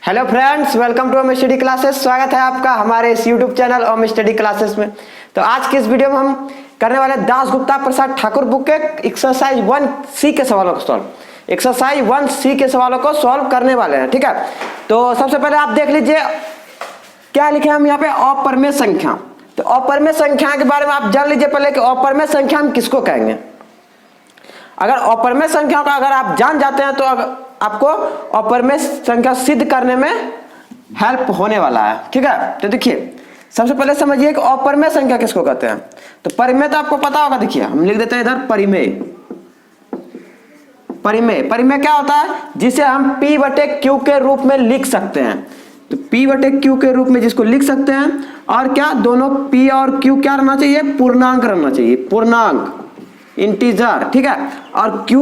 Hello friends, welcome to Om study classes. स्वागत है आपका हमारे इस YouTube channel Om study classes में। तो आज के इस वीडियो में हम करने वाले दासगुप्ता प्रसाद ठाकुर बुक के एक्सरसाइज 1C के सवालों को सॉल्व एक्सरसाइज 1C के सवालों को सॉल्व करने वाले हैं। ठीक है, तो सबसे पहले आप देख लीजिए क्या लिखे हम यहाँ पे, अपरिमेय संख्या। तो अपरिमेय संख्या के बारे में आप जान लीजिए पहले कि अपरिमेय संख्या हम किसको कहेंगे। अगर अपरिमेय संख्या को अगर आप जान जाते हैं तो आपको अपरिमेय संख्या सिद्ध करने में हेल्प होने वाला है। ठीक है, तो देखिए सबसे पहले समझिए कि अपरिमेय संख्या किसको कहते हैं। तो परिमेय तो आपको पता होगा, देखिए हम लिख देते हैं इधर परिमेय। परिमेय परिमेय क्या होता है, जिसे हम P बटे Q के रूप में लिख सकते हैं। तो P बटे Q के रूप में जिसको लिख सकते हैं, और क्या दोनों P और Q क्या रहना चाहिए, पूर्णांक रहना चाहिए, पूर्णांक इंटीजर। ठीक है, और Q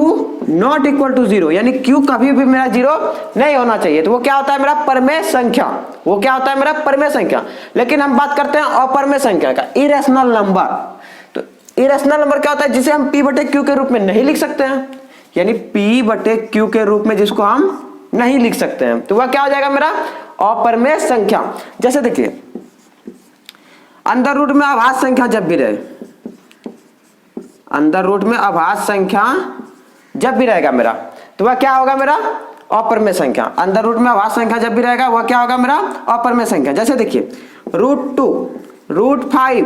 नॉट इक्वल टू 0, यानी Q कभी भी मेरा 0 नहीं होना चाहिए। तो वो क्या होता है, मेरा परिमेय संख्या। वो क्या होता है, मेरा परिमेय संख्या। लेकिन हम बात करते हैं अपरिमेय संख्या का, इरेशनल नंबर। तो इरेशनल नंबर क्या होता है, जिसे हम P बटे Q के रूप में नहीं लिख सकते हैं, यानी P बटे Q के रूप में जिसको हम नहीं लिख सकते हैं, तो वह क्या हो जाएगा, मेरा अपरिमेय संख्या। जैसे देखिए अंदर रूट में अभाज्य संख्या जब भी रहे, अंदर रूट में अभाज्य संख्या जब भी रहेगा मेरा, तो वह क्या होगा, मेरा अपरिमेय संख्या। अंदर रूट में अभाज्य संख्या जब भी रहेगा वह क्या होगा, मेरा अपरिमेय संख्या। जैसे देखिए √2, √5,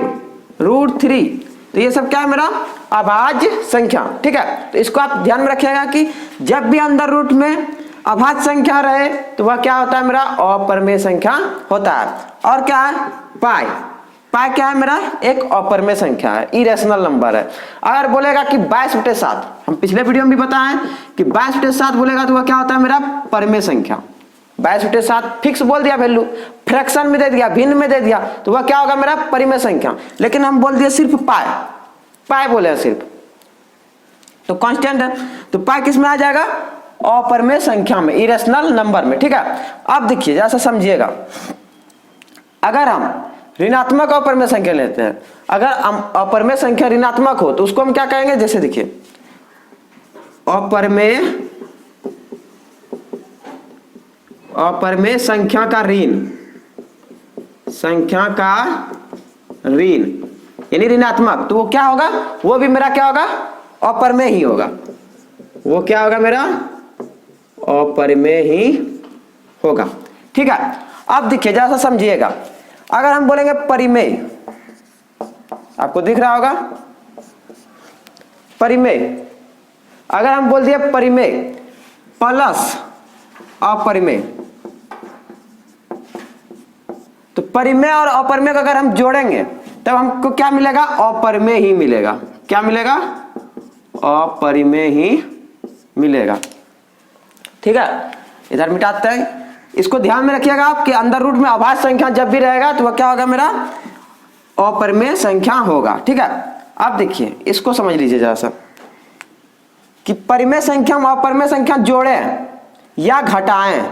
√3, तो ये सब क्या है, मेरा अभाज्य संख्या। ठीक है, तो इसको आप ध्यान में रखिएगा कि जब भी अंदर रूट में अभाज्य संख्या रहे तो वह क्या होता है, मेरा अपरिमेय संख्या होता है। और क्या है, पाई। पाई क्या है, मेरा एक अपरिमेय संख्या है, इरेशनल नंबर है। अगर बोलेगा कि 22/7, हम पिछले वीडियो में भी बताएं कि 22/7 बोलेगा तो वह क्या होता है, मेरा परिमेय संख्या। 22/7 फिक्स बोल दिया वैल्यू, फ्रैक्शन में दे दिया, भिन्न में दे दिया, तो वह क्या होगा, मेरा परिमेय संख्या। लेकिन हम बोल दिए सिर्फ पाई, पाई बोले सिर्फ, तो कांस्टेंट है, तो पाई किस में आ जाएगा, अपरिमेय संख्या में, इरेशनल नंबर में। ठीक है, अब देखिए जैसा समझिएगा, अगर हम ऋणात्मक अपरिमेय संख्या लेते हैं, अगर अपरिमेय संख्या ऋणात्मक हो तो उसको हम क्या कहेंगे, जैसे देखिए अपरिमेय संख्या का ऋण, संख्या का ऋण यानी ऋणात्मक, तो वो क्या होगा, वो भी मेरा क्या होगा, अपरिमेय ही होगा। वो क्या होगा, मेरा अपरिमेय ही होगा। ठीक है, अब देखिए जैसा समझिएगा, अगर हम बोलेंगे परिमेय, आपको दिख रहा होगा परिमेय, अगर हम बोल दिए परिमेय प्लस अपरिमेय, तो परिमेय और अपरिमेय को अगर हम जोड़ेंगे तब हमको क्या मिलेगा, अपरिमेय ही मिलेगा। क्या मिलेगा, अपरिमेय ही मिलेगा। ठीक है, इधर मिटाते हैं, इसको ध्यान में रखिएगा आप कि अंदर रूट में अभाज्य संख्या जब भी रहेगा तो वह क्या होगा, मेरा अपरिमेय संख्या होगा। ठीक है, अब देखिए इसको समझ लीजिए जरा सा कि परिमेय संख्या हम अपरिमेय संख्या जोड़े या घटाएं,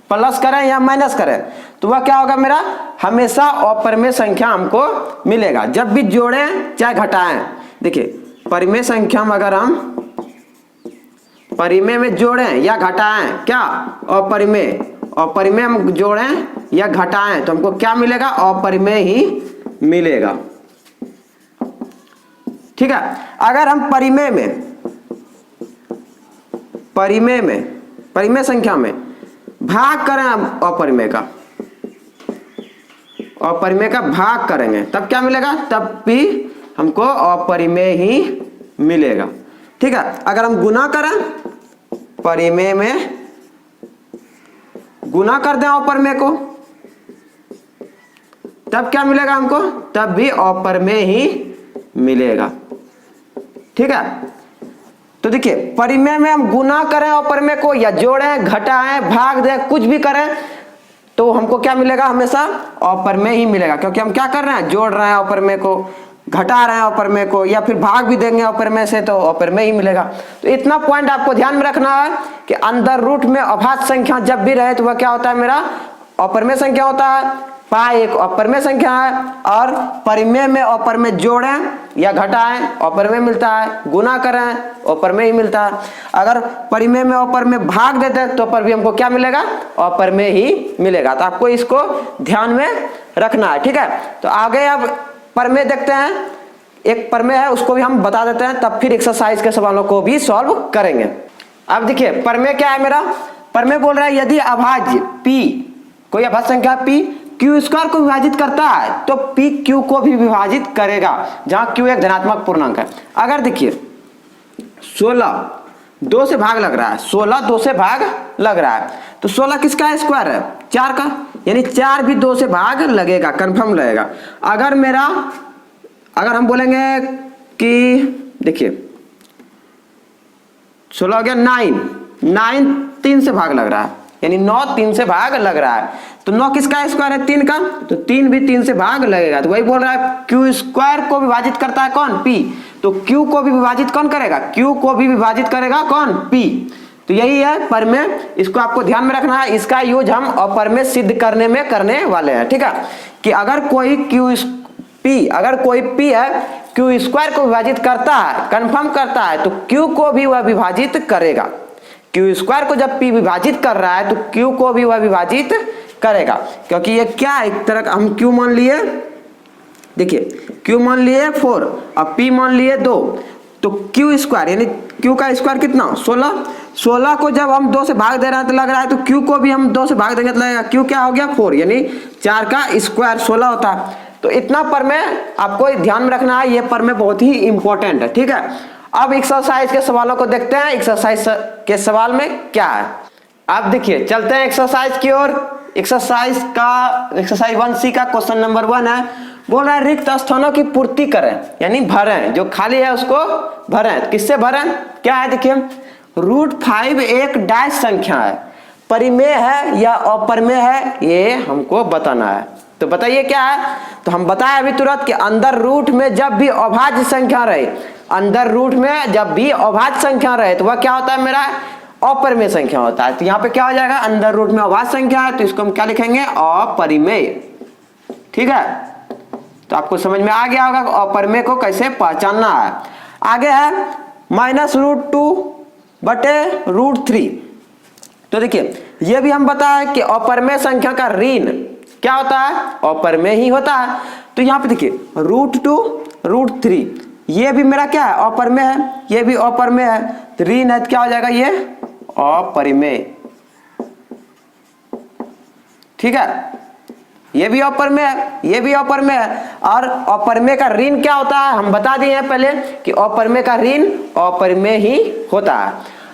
प्लस करें या माइनस करें, तो वह क्या होगा, मेरा हमेशा अपरिमेय संख्या हमको मिलेगा, जब भी जोड़ें चाहे घटाएं। देखिए परिमेय संख्या में अगर हम परिमेय में जोड़ें या घटाएं, क्या अपरिमेय, अपरिमेय हम जोड़ें या घटाएं तो हमको क्या मिलेगा, अपरिमेय ही मिलेगा। ठीक है, अगर हम परिमेय संख्या में भाग करें अपरिमेय का, अपरिमेय का भाग करेंगे तब क्या मिलेगा, तब भी हमको अपरिमेय ही मिलेगा। ठीक है, अगर हम गुना करें, परिमेय में गुना कर दें अपरिमेय को, तब क्या मिलेगा हमको, तब भी अपरिमेय ही मिलेगा। ठीक है, तो देखिए परिमेय में हम गुना करें अपरिमेय को, या जोड़ें, घटाएं, भाग दें, कुछ भी करें, तो हमको क्या मिलेगा, हमेशा अपरिमेय ही मिलेगा। क्योंकि हम क्या कर रहे हैं, जोड़ रहे हैं अपरिमेय को, घटा रहे हैं अपरिमेय को, या फिर भाग भी देंगे अपरिमेय से तो अपरिमेय ही मिलेगा। तो इतना पॉइंट आपको ध्यान में रखना है कि अंदर रूट में अभाज्य संख्या जब भी रहे तो वह क्या होता है, मेरा अपरिमेय संख्या होता है। पाई एक अपरिमेय संख्या है और परिमेय में अपरिमेय जोड़ें या घटाएं अपरिमेय मिलता है, गुना करें अपरिमेय ही मिलता है। अगर परिमेय में अपरिमेय भाग देते हैं तो पर भी हमको क्या मिलेगा, अपरिमेय ही मिलेगा। तो आपको इसको ध्यान में रखना है, ठीक है। तो आगे अब परिमेय देखते हैं, एक परिमेय है उसको भी हम बता देते हैं, तब फिर एक्सरसाइज के सवालों को भी सॉल्व करेंगे। अब देखिए परिमेय क्या है मेरा, परिमेय बोल रहा है यदि अभाज्य p, कोई अभाज्य संख्या p क्यू स्क्वायर को विभाजित करता है तो p q को भी विभाजित करेगा, जहां q एक धनात्मक पूर्णांक है। अगर देखिए 16 2 से भाग लग रहा है, 16 2 से भाग लग रहा है, तो 16 किसका स्क्वायर है, 4 का, यानी 4 भी 2 से भाग लगेगा, कंफर्म लगेगा। अगर हम बोलेंगे कि देखिए 16 हो गया 9 3 से भाग लग रहा है, यानी 9 3 से भाग लग रहा है, तो 9 किसका स्क्वायर है, 3 का, तो 3 भी 3 से भाग लगेगा। तो वही बोल रहा है क्यू स्क्वायर को विभाजित करता है कौन, p, तो q को भी विभाजित कौन करेगा, q को भी विभाजित करेगा कौन, p। तो यही है परिमेय, इसको आपको ध्यान में रखना है। इसका यूज हम अपरिमेय सिद्ध करने में करने वाले हैं, ठीक है। कि अगर कोई p है q स्क्वायर को विभाजित करता है, कंफर्म करता है, तो q को भी वह विभाजित करेगा। q स्क्वायर को जब p विभाजित कर रहा है तो q को भी वह विभाजित करेगा, क्योंकि ये क्या है, एक तरह का हम q मान लिए, देखिए q मान लिए 4 और p मान लिए 2, तो q स्क्वायर यानी q का स्क्वायर कितना 16 को जब हम 2 से भाग दे रहे हैं तो लग रहा है, तो q को भी हम 2 से भाग देंगे तो लगेगा q क्या हो गया 4, यानी 4 का स्क्वायर 16 होता है। तो इतना परिमेय आपको ध्यान में रखना है, ये परिमेय बहुत ही इंपॉर्टेंट है, ठीक है। अब एक्सरसाइज के सवालों को देखते हैं, एक्सरसाइज के सवाल में क्या है। अब देखिए चलते हैं एक्सरसाइज की ओर। एक्सरसाइज 1C का क्वेश्चन नंबर 1 है, बोल रहा है रिक्त स्थानों की पूर्ति करें, यानी भरें, जो खाली है उसको भरें। किससे भरें, क्या है देखिए, √5 एक डैश संख्या है, परिमेय है या अपरिमेय है, ये हमको बताना है। तो बताइए क्या है, तो हम बताए अभी तुरंत कि अंदर रूट में जब भी अभाज्य संख्या रहे, अंदर रूट में जब भी अभाज्य संख्या रहे तो वह क्या होता है मेरा, अपरिमेय संख्या होता है। तो यहाँ पे क्या हो जाएगा, अंदर रूट में अभाज्य संख्या है तो इसको हम क्या लिखेंगे, अपरिमेय, ठीक है। तो आपको समझ में आ गया होगा अपरिमेय को कैसे पहचानना है। आगे है -√2/√3। तो देखिए ये भी हम बताया कि अपरिमेय संख्या का ऋण क्या होता है, अपरिमेय ही होता है। तो यहाँ पे देखिए √2√3 ये भी मेरा क्या है, अपरिमेय है, ये भी अपरिमेय है, तो ऋण है तो क्या हो जाएगा, ये अपरिमेय, ठीक है। ये भी अपरिमेय है, ये भी अपरिमेय है, और अपरिमेय का ऋण क्या होता है हम बता दिए हैं पहले कि अपरिमेय का ऋण अपरिमेय ही होता है।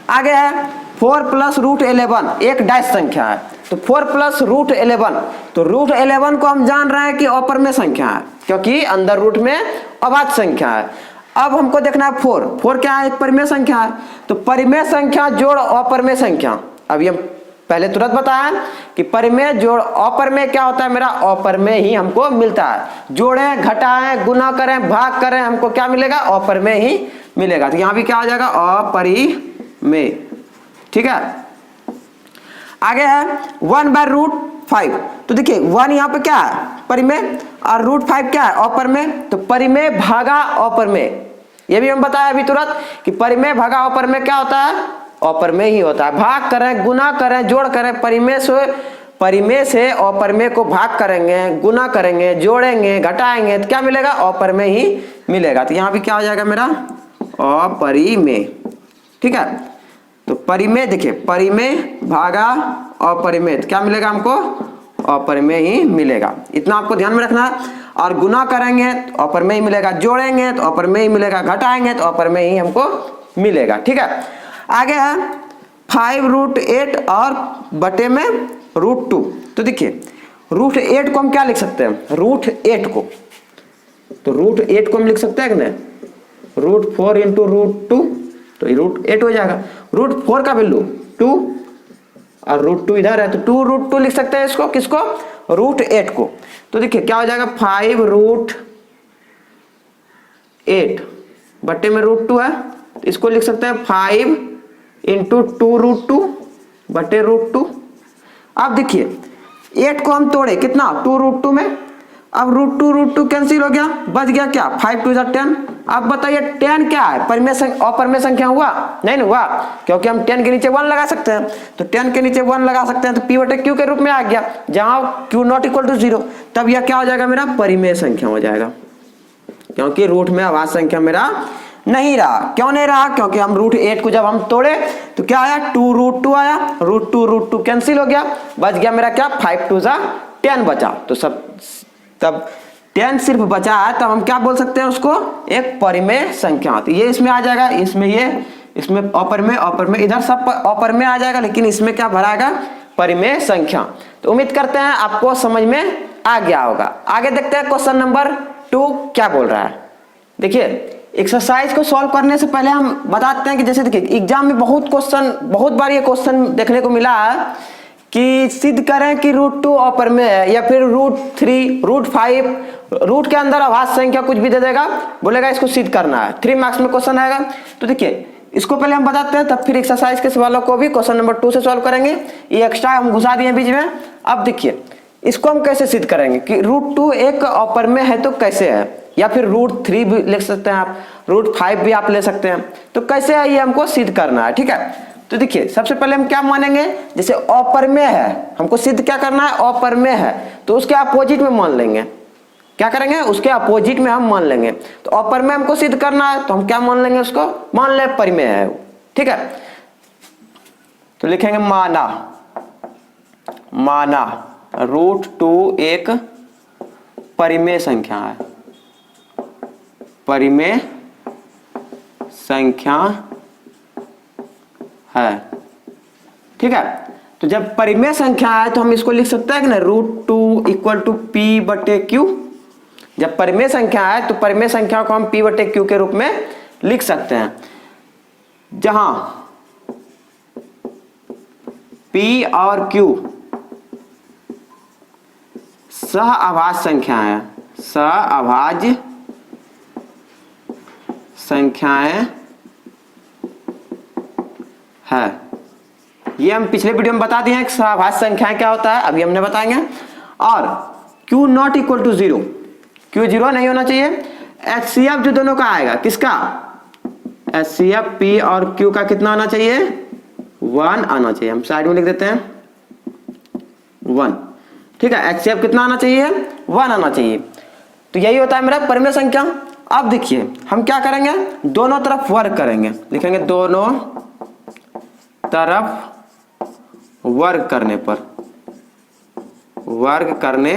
आगे है 4 + √11 एक डैश संख्या है, तो 4 + √11, तो √11 को हम जान रहे हैं कि अपरिमेय संख्या है क्योंकि अंदर रूट में अभाज्य संख्या है। अब हमको देखना है 4 क्या है, एक परिमेय संख्या है, तो परिमेय संख्या जोड़ अपरिमेय संख्या। अब ये पहले तुरंत बताया कि परिमेय जोड़ अपरिमेय क्या होता है, मेरा अपरिमेय ही हमको मिलता है। जोड़ें घटाएं गुना करें भाग करें हमको क्या मिलेगा, अपरिमेय ही मिलेगा। तो यहाँ भी क्या हो जाएगा, अपरिमेय, ठीक है। आगे है 1/√5। तो देखिए 1 यहाँ पे क्या है, परिमेय, और √5 क्या है, अपरिमेय। तो परिमेय भागा अपरिमेय, ये भी हम बताया अभी तुरंत कि परिमेय भागा अपरिमेय क्या होता है, अपरिमेय ही होता है। भाग करें गुना करें जोड़ करें, परिमेय से अपरिमेय को भाग करेंगे गुना करेंगे जोड़ेंगे घटाएंगे तो क्या मिलेगा, अपरिमेय ही मिलेगा। तो यहाँ भी क्या हो जाएगा मेरा, अपरिमेय, ठीक है। तो परिमेय देखिए परिमेय भागा अपरिमेय क्या मिलेगा हमको, अपरिमेय ही मिलेगा। इतना आपको ध्यान में रखना है। और गुना करेंगे तो अपरिमेय ही मिलेगा, जोड़ेंगे तो अपरिमेय ही मिलेगा, घटाएंगे तो अपरिमेय ही हमको मिलेगा, ठीक है। आगे है 5√8 और बटे में √2। तो देखिए √8 को हम क्या लिख सकते हैं, √8 को, तो √8 को हम लिख सकते हैं कि नहीं, √4 × √2, तो √8 हो जाएगा। √4 का वैल्यू 2 और √2 इधर है तो 2√2 लिख सकते हैं इसको, किसको, √8 को। तो देखिए क्या हो जाएगा, 5√8 बटे में √2 है तो इसको लिख सकते हैं 5 × 2√2 बटे √2। अब देखिए 8 को हम तोड़े कितना 2√2 में, अब √2 कैंसिल हो गया, बच गया क्या 5 2 10। अब बताइए 10 क्या है, परिमेय संख्या अपरिमेय संख्या हुआ नहीं ना हुआ, क्योंकि हम 10 के नीचे 1 लगा सकते हैं, तो 10 के नीचे 1 लगा सकते हैं तो p/q के रूप में आ गया, जहां q नॉट इक्वल टू 0, तब यह क्या हो जाएगा मेरा परिमेय संख्या हो जाएगा, क्योंकि रूट में अभाज्य संख्या मेरा नहीं रहा। क्यों नहीं रहा, क्योंकि हम √8 को जब हम तोड़े तो क्या आया 2√2 आया, √2 कैंसिल हो गया, बच गया मेरा क्या 5 2 10 बचा, तो सब तब 10 सिर्फ बचा है, तब हम क्या बोल सकते हैं उसको, एक परिमेय संख्या। तो ये इसमें आ जाएगा, इसमें ये इसमें अपरिमेय इधर सब अपरिमेय आ जाएगा, लेकिन इसमें क्या भराएगा परिमेय संख्या। तो उम्मीद करते हैं आपको समझ में आ गया होगा। आगे देखते हैं क्वेश्चन नंबर 2 क्या बोल रहा है। देखिए एक्सरसाइज को सॉल्व करने से पहले हम बताते हैं कि जैसे देखिए एग्जाम में बहुत बार ये क्वेश्चन देखने को मिला है कि सिद्ध करें कि √2 अपरिमेय है, या फिर √3 √5 रूट के अंदर अभाज्य संख्या कुछ भी दे देगा, बोलेगा इसको सिद्ध करना है, 3 मार्क्स में क्वेश्चन आएगा। तो देखिए इसको पहले हम बताते हैं, तब फिर एक्सरसाइज के सवालों को भी क्वेश्चन नंबर 2 से सॉल्व करेंगे। ये एक्स्ट्रा हम घुसा दिए बीच में। अब देखिए इसको हम कैसे सिद्ध करेंगे कि √2 एक अपरिमेय है तो कैसे है, या फिर √3 भी लिख सकते हैं आप, √5 भी आप ले सकते हैं, तो कैसे है ये हमको सिद्ध करना है। ठीक है, तो देखिए सबसे पहले हम क्या मानेंगे, जैसे अपरिमेय है, हमको सिद्ध क्या करना है अपरिमेय है, तो उसके अपोजिट में मान लेंगे, क्या करेंगे उसके अपोजिट में हम मान लेंगे। तो अपरिमेय हमको सिद्ध करना है तो हम क्या मान लेंगे, उसको मान ले परिमेय है। ठीक है, तो लिखेंगे माना √2 एक परिमेय संख्या है, परिमेय संख्या है। ठीक है, तो जब परिमेय संख्या है तो हम इसको लिख सकते हैं कि ना √2 इक्वल टू p/q। जब परिमेय संख्या है तो परिमेय संख्या को हम p/q के रूप में लिख सकते हैं, जहां p और q सहअभाज्य संख्या है, सहअभाज्य संख्याएं है। ये हम पिछले वीडियो में बता दिए हैं कि सहअभाज्य संख्याएं क्या होता है, अभी हमने बताएंगे। और q not equal to 0, q 0 नहीं होना चाहिए। HCF जो दोनों का आएगा, किसका HCF p और q का कितना आना चाहिए 1 आना चाहिए। हम साइड में लिख देते हैं 1। ठीक है, HCF कितना आना चाहिए 1 आना चाहिए। तो यही होता है मेरा परिमेय संख्या। अब देखिए हम क्या करेंगे, दोनों तरफ वर्ग करेंगे, लिखेंगे दोनों तरफ वर्ग करने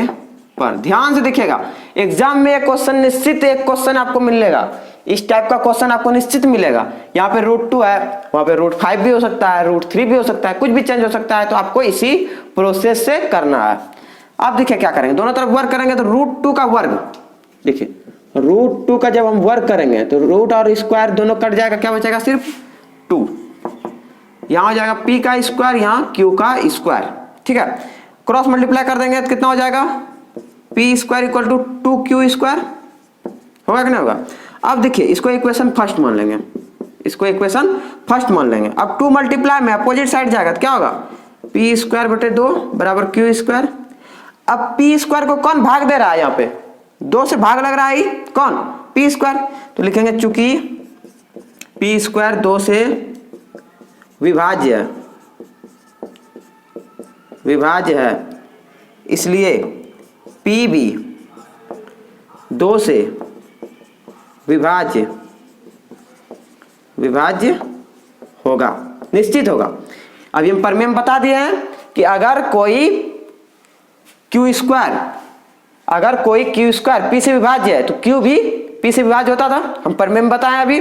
पर ध्यान से देखिएगा, एग्जाम में एक क्वेश्चन निश्चित एक क्वेश्चन आपको मिलेगा, इस टाइप का क्वेश्चन आपको निश्चित मिलेगा। यहाँ पे √2 है, वहां पे √5 भी हो सकता है, √3 भी हो सकता है, कुछ भी चेंज हो सकता है, तो आपको इसी प्रोसेस से करना है। अब देखिए क्या करेंगे, दोनों तरफ वर्ग करेंगे तो √2 का वर्ग, देखिए √2 का जब हम वर्ग करेंगे तो रूट और स्क्वायर दोनों कट जाएगा, क्या बचेगा सिर्फ 2। यहां हो जाएगा p का स्क्वायर, यहाँ q का स्क्वायर। ठीक है, क्रॉस मल्टीप्लाई कर देंगे तो कितना हो जाएगा p² equal to 2q square, होगा कि नहीं होगा। अब देखिए इसको इक्वेशन फर्स्ट मान लेंगे, इसको इक्वेशन फर्स्ट मान लेंगे। अब 2 मल्टीप्लाई में अपोजिट साइड जाएगा तो क्या होगा p² बराबर q²। अब p² को कौन भाग दे रहा है, यहाँ पे 2 से भाग लग रहा है, कौन p², तो लिखेंगे चूंकि p² 2 से विभाज्य है, इसलिए p भी 2 से विभाज्य होगा, निश्चित होगा। अभी हम परिमेय में बता दिए हैं कि अगर कोई q² p से विभाज्य है तो q भी p से विभाज्य होता था, हम परिमेय में बताएं अभी।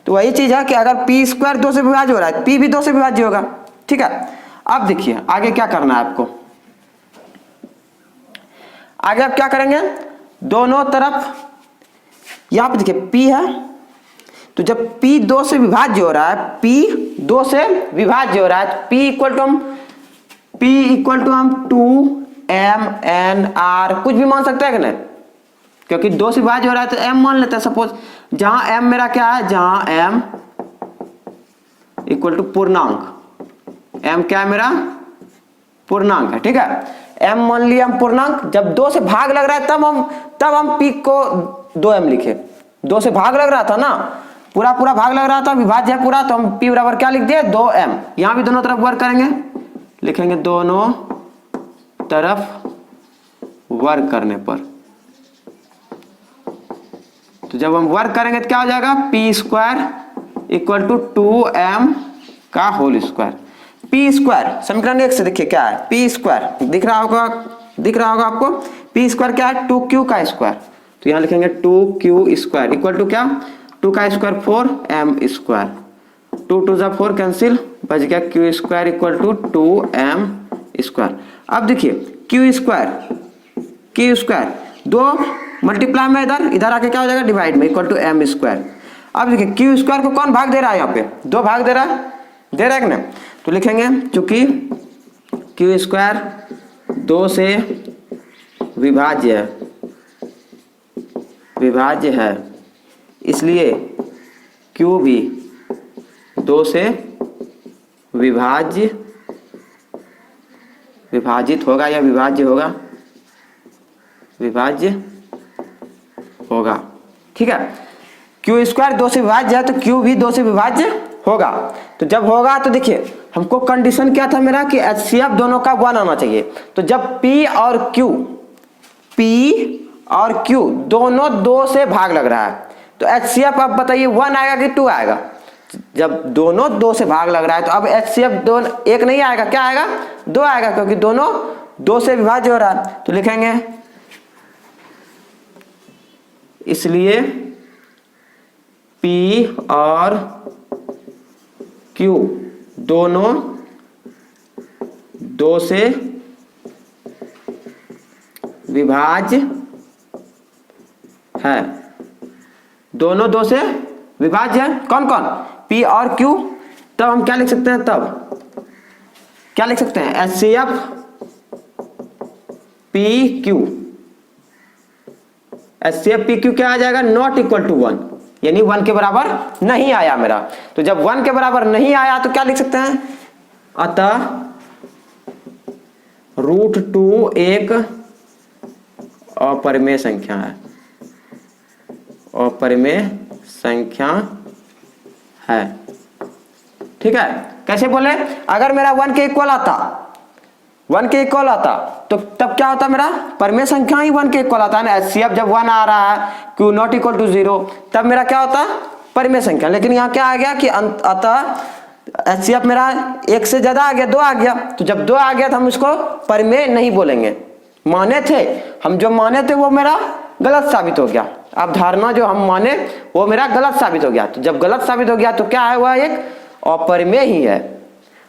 तो वही चीज है कि अगर p² 2 से विभाज्य हो रहा है, p भी 2 से विभाज्य होगा। ठीक है, अब देखिए आगे क्या करना है आपको, आगे आप क्या करेंगे, दोनों तरफ यहां पे देखिए p है, तो जब p 2 से विभाज्य हो रहा है, p 2 से विभाज्य हो रहा है, p इक्वल टू हम 2m/n/r कुछ भी मान सकते हैं कि नहीं, क्योंकि 2 से विभाज्य हो रहा है तो m मान लेते हैं। सपोज जहां m मेरा क्या है, जहां m इक्वल टू पूर्णांक, m क्या है मेरा पूर्णांक है। ठीक है, m मान लिया हम पूर्णांक, जब 2 से भाग लग रहा है तब हम p को 2m लिखे। 2 से भाग लग रहा था ना, पूरा भाग लग रहा था, विभाज्य है पूरा, तो हम p बराबर क्या लिख दिए 2m। यहां भी दोनों तरफ वर्ग करेंगे, लिखेंगे दोनों तरफ वर्ग करने पर, तो जब हम वर्ग करेंगे तो क्या हो जाएगा p square equal to 2m का होल स्क्वायर। p स्क्वायर समीकरण 1 से देखिए क्या है, p स्क्वायर दिख रहा होगा आपको, p स्क्वायर क्या है 2q का स्क्वायर, तो यहां लिखेंगे 2q स्क्वायर इक्वल टू क्या 2 का स्क्वायर 4m स्क्वायर, 2 2 जा 4 कैंसिल, बच गया q square equal to 2m square. अब देखिए q स्क्वायर 2 मल्टीप्लाई में इधर आके क्या हो जाएगा डिवाइड में इक्वल टू m स्क्वायर। अब देखिए q स्क्वायर को कौन भाग दे रहा है, यहाँ पे 2 भाग दे रहा है कि ना, तो लिखेंगे चूंकि q स्क्वायर 2 से विभाज्य है इसलिए q भी 2 से विभाजित होगा या विभाज्य होगा, ठीक है। q स्क्वायर 2 से विभाज्य है तो q भी 2 से विभाज्य होगा, तो जब होगा तो देखिए हमको कंडीशन क्या था मेरा कि HCF दोनों का 1 आना चाहिए, तो जब P और Q दोनों 2 से भाग लग रहा है तो HCF अब बताइए 1 आएगा कि 2 आएगा। जब दोनों 2 से भाग लग रहा है तो अब HCF 2 1 नहीं आएगा, क्या आएगा 2 आएगा, क्योंकि दोनों 2 से विभाज्य हो रहा है, तो लिखेंगे इसलिए P और Q दोनों 2 से विभाज्य है, दोनों 2 से विभाज्य है, कौन P और Q। तब हम क्या लिख सकते हैं, HCF PQ, HCF PQ क्या आ जाएगा नॉट इक्वल टू 1, यानी 1 के बराबर नहीं आया मेरा, तो जब 1 के बराबर नहीं आया तो क्या लिख सकते हैं, अतः √2 एक अपरिमेय संख्या है, ठीक है। कैसे बोले, अगर मेरा 1 के इक्वल आता तो तब क्या होता मेरा परिमेय संख्या ही 1 के इक्वल आता है ना। HCF जब 1 आ रहा है Q नॉट इक्वल टू 0 तब मेरा क्या होता परिमेय संख्या, लेकिन यहाँ क्या आ गया कि अतः HCF मेरा 1 से ज्यादा आ गया, 2 आ गया, तो जब 2 आ गया तो हम इसको परिमेय नहीं बोलेंगे, जो माने थे वो मेरा गलत साबित हो गया, अब धारणा जो हम माने वो मेरा गलत साबित हो गया, तो जब गलत साबित हो गया तो क्या है वह एक अपरिमेय ही है।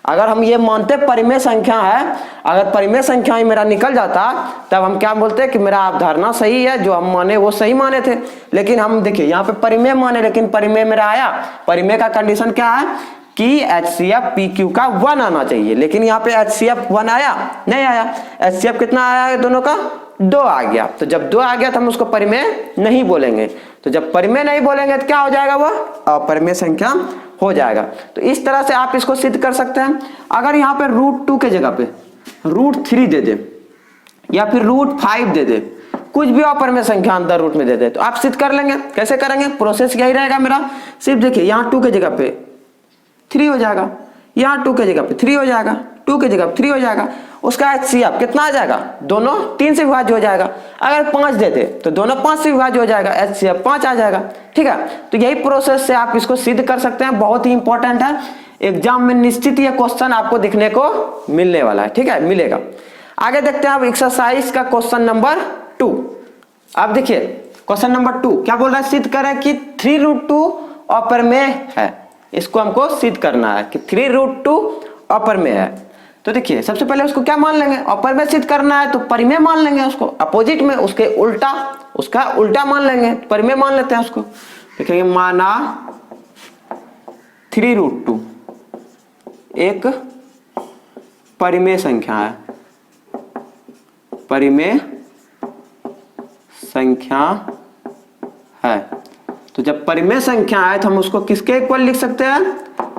अगर हम ये मानते परिमेय संख्या है, अगर परिमेय संख्या ही मेरा निकल जाता तब हम क्या बोलते कि मेरा अवधारणा सही है, जो हम माने वो सही माने थे, लेकिन हम देखिए यहाँ पे परिमेय माने, लेकिन परिमेय मेरा आया, परिमेय का कंडीशन क्या है कि HCF PQ का 1 आना चाहिए, लेकिन यहाँ पे HCF 1 आया नहीं आया, HCF कितना आया दोनों का 2 आ गया, तो जब 2 आ गया तो हम उसको परिमेय नहीं बोलेंगे, तो जब परिमेय नहीं बोलेंगे तो क्या हो जाएगा वह अपरिमेय संख्या हो जाएगा। तो इस तरह से आप इसको सिद्ध कर सकते हैं। अगर यहाँ पे √2 के जगह पे √3 दे दे या फिर √5 दे दे, कुछ भी अपरिमेय संख्या अंदर रूट में दे दे तो आप सिद्ध कर लेंगे। कैसे करेंगे, प्रोसेस यही रहेगा मेरा, सिर्फ देखिए यहाँ 2 के जगह पे 3 हो जाएगा, यहाँ 2 के जगह पे 3 हो जाएगा, 2 के जगह पे 3 हो जाएगा, उसका HCF कितना आ जाएगा, दोनों 3 से विभाज्य हो जाएगा। अगर 5 देते तो दोनों 5 से विभाज्य हो जाएगा, HCF 5 आ जाएगा, ठीक है। तो यही प्रोसेस से आप इसको सिद्ध कर सकते हैं, बहुत ही इंपॉर्टेंट है, एग्जाम में निश्चित ये क्वेश्चन आपको दिखने को मिलने वाला है, ठीक है, मिलेगा। आगे देखते हैं अब एक्सरसाइज का क्वेश्चन नंबर 2। अब देखिए क्वेश्चन नंबर 2 क्या बोल रहा है, सिद्ध करें कि 3√2 अपरिमेय है, इसको हमको सिद्ध करना है कि 3√2 अपरिमेय है। तो देखिए सबसे पहले उसको क्या मान लेंगे, अपरिमेय सिद्ध करना है तो परिमेय मान लेंगे, उसको अपोजिट में उसका उल्टा मान लेंगे, परिमेय मान लेते हैं उसको। देखेंगे माना 3√2 एक परिमेय संख्या है, तो जब परिमेय संख्या है तो हम उसको किसके इक्वल लिख सकते हैं,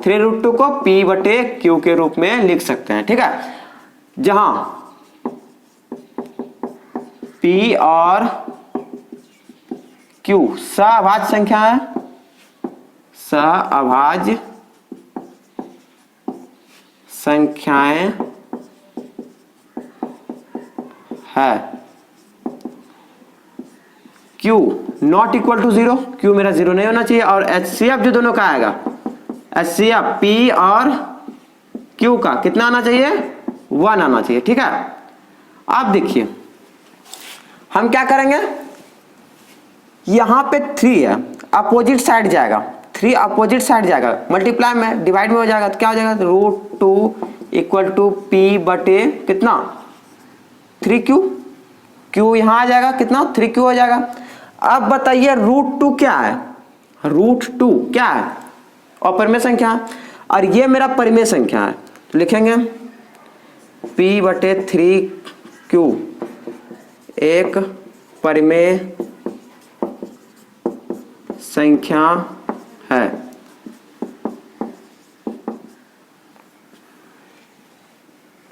3√2 को P/Q के रूप में लिख सकते हैं, ठीक है। जहां P और Q सहअभाज्य संख्या है, सहअभाज्य संख्याएं है। Q not equal to 0, Q मेरा 0 नहीं होना चाहिए। और HCF जो दोनों का आएगा, HCF P और Q का कितना आना चाहिए, 1 आना चाहिए। ठीक है, अब देखिए हम क्या करेंगे, यहां पे 3 है, अपोजिट साइड जाएगा, 3 अपोजिट साइड जाएगा, मल्टीप्लाई में डिवाइड में हो जाएगा तो क्या हो जाएगा, √2 इक्वल टू P बटे कितना 3Q, Q यहां आ जाएगा कितना 3Q हो जाएगा। अब बताइए √2 क्या है, √2 क्या है, अपरिमेय संख्या, और ये मेरा परिमेय संख्या है, तो लिखेंगे P बटे 3Q एक परिमेय संख्या है।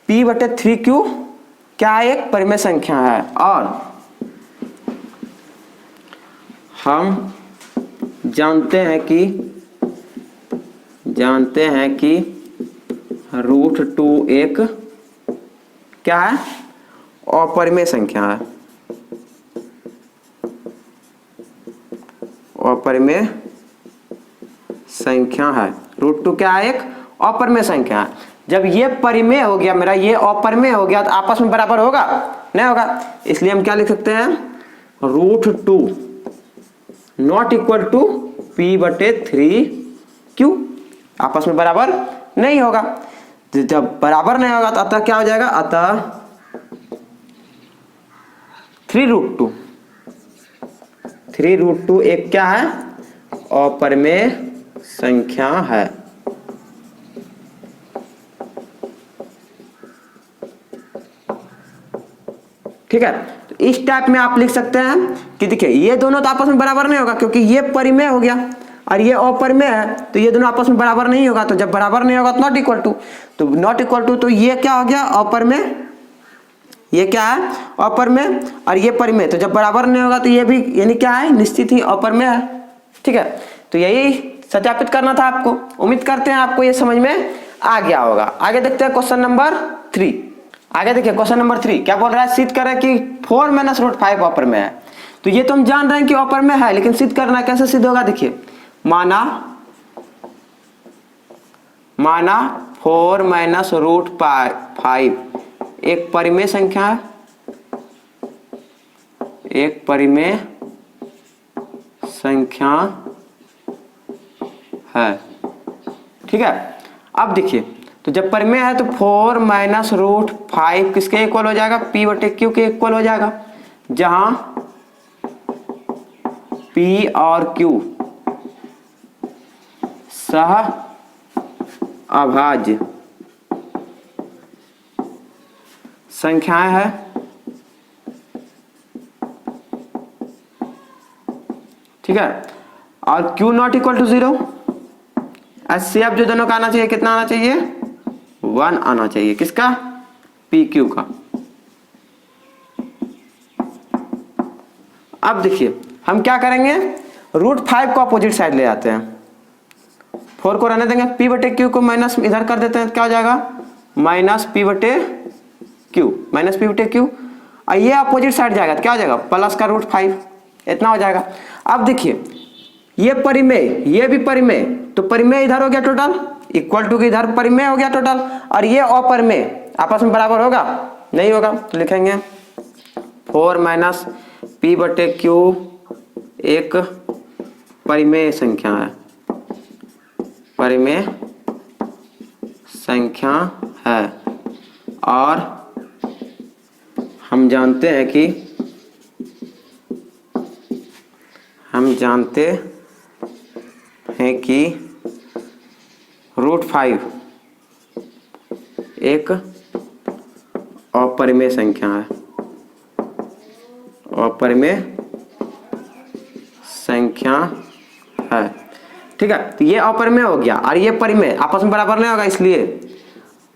P बटे 3Q क्या एक परिमेय संख्या है, और हम जानते हैं कि √2 एक क्या है, अपरिमेय संख्या है, अपरिमेय संख्या है। √2 क्या है, एक अपरिमेय संख्या है। जब ये परिमेय हो गया मेरा, ये अपरिमेय हो गया, तो आपस में बराबर होगा, नहीं होगा, इसलिए हम क्या लिख सकते हैं, √2 नॉट इक्वल टू P बटे 3Q, आपस में बराबर नहीं होगा। जब बराबर नहीं होगा तो अतः क्या हो जाएगा, अतः 3√2 एक क्या है, अपरिमेय संख्या है। ठीक है, तो इस टाइप में आप लिख सकते हैं कि देखिए ये दोनों तो आपस में बराबर नहीं होगा, क्योंकि ये परिमेय हो गया और ये अपरिमेय है, तो ये दोनों आपस में बराबर नहीं होगा। तो जब बराबर नहीं होगा तो नॉट इक्वल टू, तो नॉट इक्वल टू, तो ये क्या हो गया, अपरिमेय, ये क्या है, अपरिमेय, और ये परिमेय, तो जब बराबर नहीं होगा तो ये भी यानी क्या है, निश्चित ही अपरिमेय है। ठीक है, तो यही सत्यापित करना था आपको। उम्मीद करते हैं आपको ये समझ में आ गया होगा। आगे देखते हैं क्वेश्चन नंबर 3। आगे देखिए क्वेश्चन नंबर 3 क्या बोल रहा है, सिद्ध करें कि 4 - √5 अपरिमेय है। तो ये तो हम जान रहे हैं कि अपरिमेय है, लेकिन सिद्ध करना कैसे सिद्ध होगा, देखिए माना 4 - √5 एक परिमेय संख्या है, एक परिमेय संख्या है। ठीक है, अब देखिए तो जब परिमेय है तो 4 - √5 किसके इक्वल हो जाएगा, P बटे Q के इक्वल हो जाएगा, जहां P और Q सहअभाज्य संख्याएं है। ठीक है, और Q not equal to 0, HCF जो दोनों का आना चाहिए कितना आना चाहिए, 1 आना चाहिए, किसका, PQ का। अब देखिए हम क्या करेंगे, √5 को अपोजिट साइड ले आते हैं, 4 को रहने देंगे, P बटे Q को माइनस इधर कर देते हैं, क्या हो जाएगा, -P बटे Q, -P बटे Q, और ये अपोजिट साइड जाएगा तो क्या हो जाएगा, प्लस का √5, इतना हो जाएगा। अब देखिए ये परिमेय, ये भी परिमेय, तो परिमेय इधर हो गया टोटल, इक्वल टू के इधर परिमेय हो गया टोटल, और ये अपरिमेय आपस में बराबर होगा, नहीं होगा, तो लिखेंगे 4 - P बटे Q एक परिमेय संख्या है, परिमेय संख्या है। और हम जानते हैं कि √5 एक अपरिमेय संख्या है, अपरिमेय संख्या है। ठीक है, तो ये अपरिमेय हो गया और ये परिमेय आपस में बराबर नहीं होगा, इसलिए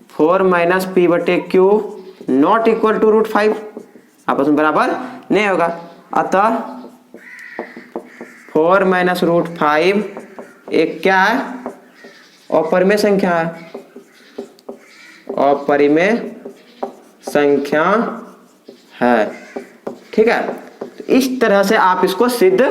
4 - P बटे Q नॉट इक्वल टू √5, आपस में बराबर नहीं होगा। अतः 4 माइनस रूट 5 एक क्या है, अपरिमेय संख्या है, अपरिमेय संख्या है। ठीक है, तो इस तरह से आप इसको सिद्ध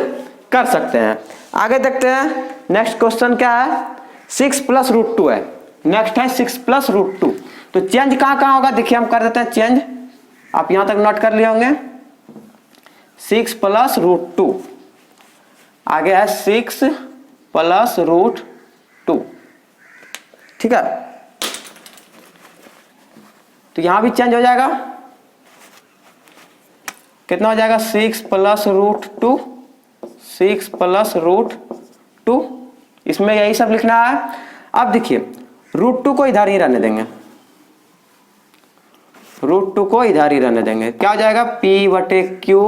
कर सकते हैं। आगे देखते हैं नेक्स्ट क्वेश्चन क्या है, 6 प्लस रूट 2 है। नेक्स्ट है 6 प्लस रूट 2। तो चेंज कहाँ कहाँ होगा, देखिए हम कर देते हैं चेंज, आप यहां तक नोट कर लिए होंगे। 6 प्लस रूट 2, आगे है 6 प्लस रूट 2। ठीक है, तो यहां भी चेंज हो जाएगा, कितना हो जाएगा 6 प्लस रूट 2, 6 प्लस रूट 2, इसमें यही सब लिखना है। अब देखिए रूट 2 को इधर ही रहने देंगे, रूट 2 को इधर ही रहने देंगे, क्या हो जाएगा p बटे क्यू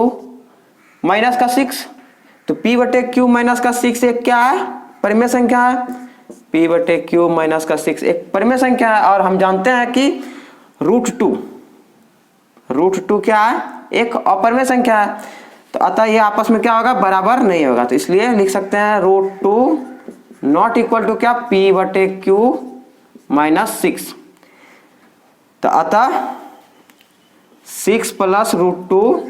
माइनस का 6। तो p बटे क्यू माइनस का 6 एक क्या है, परिमेय संख्या है। p बटे क्यू माइनस का 6 एक परिमेय संख्या है, और हम जानते हैं कि रूट 2 क्या है, एक अपरिमेय संख्या है। तो अतः ये आपस में क्या होगा, बराबर नहीं होगा। तो इसलिए लिख सकते हैं रूट 2 नॉट इक्वल टू क्या, p बटे क्यू माइनस 6। तो अतः 6 प्लस रूट 2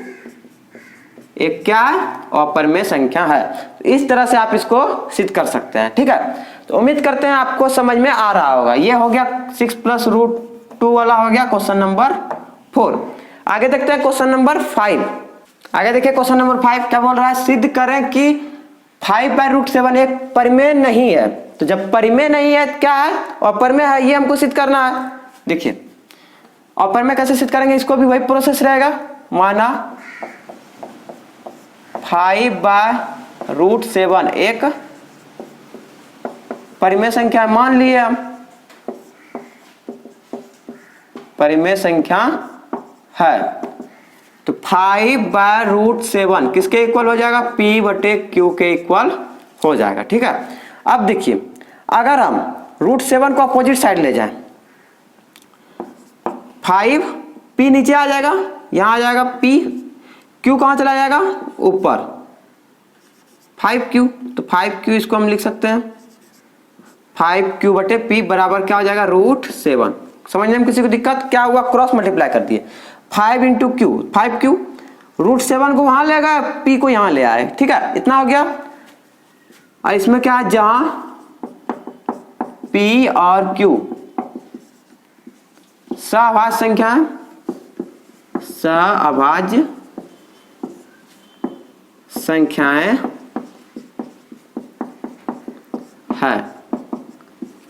एक क्या है, अपरिमेय संख्या है। तो इस तरह से आप इसको सिद्ध कर सकते हैं। ठीक है, तो उम्मीद करते हैं आपको समझ में आ रहा होगा। ये हो गया 6 प्लस रूट 2 वाला हो गया क्वेश्चन नंबर 4। आगे देखते हैं क्वेश्चन नंबर 5। आगे देखिए क्वेश्चन नंबर 5 क्या बोल रहा है, सिद्ध करें कि 5 बाय रूट 7 एक परिमेय नहीं है। तो जब परिमेय नहीं है क्या है, अपरिमेय है, ये हमको सिद्ध करना है। देखिए अपरिमेय कैसे सिद्ध करेंगे, इसको भी वही प्रोसेस रहेगा। माना 5 बाय रूट 7 एक परिमेय संख्या मान लिए हम, परिमेय संख्या है। तो 5 बाय रूट 7 किसके इक्वल हो जाएगा, p बटे q के इक्वल हो जाएगा। ठीक है, अब देखिए अगर हम रूट 7 को अपोजिट साइड ले जाएं, 5 p नीचे आ जाएगा, यहां आ जाएगा p, q कहां चला जाएगा, ऊपर 5q। तो 5q इसको हम लिख सकते हैं 5q बटे p बराबर क्या हो जाएगा, रूट 7। समझने में किसी को दिक्कत, क्या हुआ, क्रॉस मल्टीप्लाई कर दिए, 5 इंटू क्यू, 5q, रूट 7 को वहां ले गए, p को यहां ले आए। ठीक है, इतना हो गया। और इसमें क्या है, जहां p और q सअभाज्य संख्या है, सअभाज्य संख्याएं है,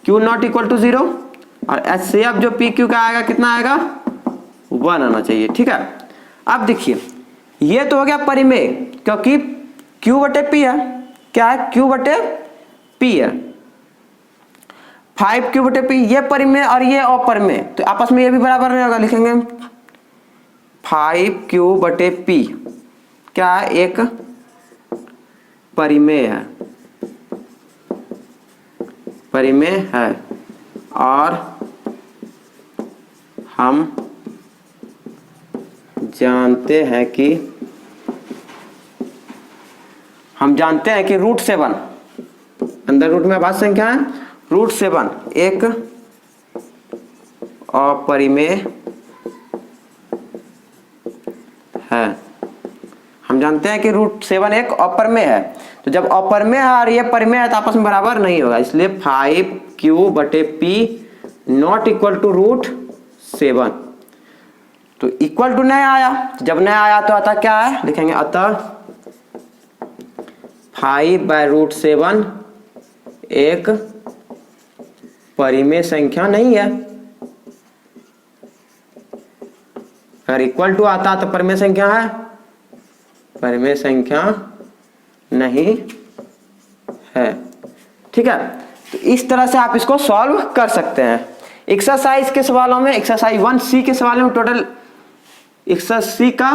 q नॉट इक्वल टू 0, और HCF जो PQ का आएगा कितना आएगा, 1 आना चाहिए। ठीक है, अब देखिए ये तो हो गया परिमेय, क्योंकि q बटे p है, क्या है, q बटे p है, 5q बटे p, ये परिमेय और ये अपरिमेय, तो आपस में ये भी बराबर नहीं होगा। लिखेंगे 5q बटे p क्या है, एक परिमेय है, परिमेय है, और हम जानते हैं कि रूट 7 अंदर रूट में अभाज्य संख्या है, रूट 7 एक अपरिमेय है। हम जानते हैं कि रूट 7 एक अपरिमेय है, तो जब अपरिमेय है और ये परिमेय है तो आपस में बराबर नहीं होगा। इसलिए 5q बटे p not equal to root 7। तो इक्वल टू नहीं आया, जब नहीं आया तो अतः क्या है, लिखेंगे अतः 5 बाय रूट 7 एक परिमेय संख्या नहीं है। अगर इक्वल टू आता तो परिमेय संख्या है, परिमेय संख्या नहीं है। ठीक है, तो इस तरह से आप इसको सॉल्व कर सकते हैं। एक्सरसाइज के सवालों में, एक्सरसाइज 1C के सवालों में टोटल एक्सरसाइज C का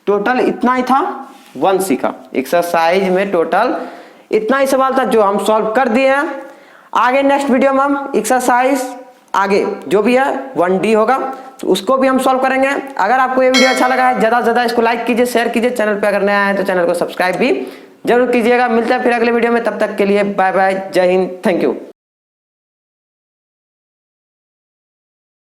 टोटल इतना ही था, 1C का एक्सरसाइज में टोटल इतना ही सवाल था जो हम सॉल्व कर दिए हैं। आगे नेक्स्ट वीडियो में हम एक्सरसाइज आगे जो भी है 1D होगा, तो उसको भी हम सॉल्व करेंगे। अगर आपको ये वीडियो अच्छा लगा है, ज़्यादा से ज़्यादा इसको लाइक कीजिए, शेयर कीजिए, चैनल पे अगर नया है तो चैनल को सब्सक्राइब भी जरूर कीजिएगा। मिलते हैं फिर अगले वीडियो में, तब तक के लिए बाय बाय, जय हिंद, थैंक यू।